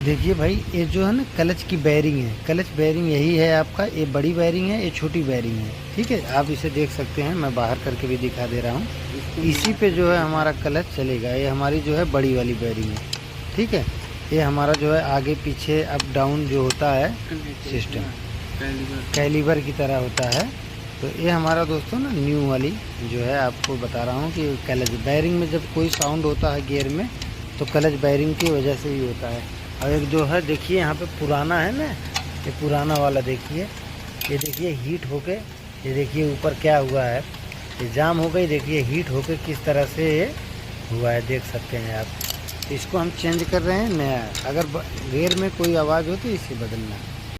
देखिए भाई, ये जो है ना क्लच की बेयरिंग है, क्लच बेयरिंग यही है आपका। ये बड़ी बेयरिंग है, ये छोटी बेयरिंग है। ठीक है, आप इसे देख सकते हैं, मैं बाहर करके भी दिखा दे रहा हूँ। इसी पे जो है हमारा क्लच चलेगा। ये हमारी जो है बड़ी वाली बेयरिंग है। ठीक है, ये हमारा जो है आगे पीछे अप डाउन जो होता है सिस्टम, कैलिबर की तरह होता है। तो ये हमारा दोस्तों ना न्यू वाली जो है, आपको बता रहा हूँ कि क्लच बेयरिंग में जब कोई साउंड होता है गियर में, तो क्लच बेयरिंग की वजह से ही होता है। और एक जो है देखिए यहाँ पे पुराना है ना, ये पुराना वाला देखिए, ये देखिए हीट होके, ये देखिए ऊपर क्या हुआ है, ये जाम हो गई। देखिए हीट होके किस तरह से ये हुआ है, देख सकते हैं आप। तो इसको हम चेंज कर रहे हैं नया। अगर गियर में कोई आवाज़ हो तो इसे बदलना है।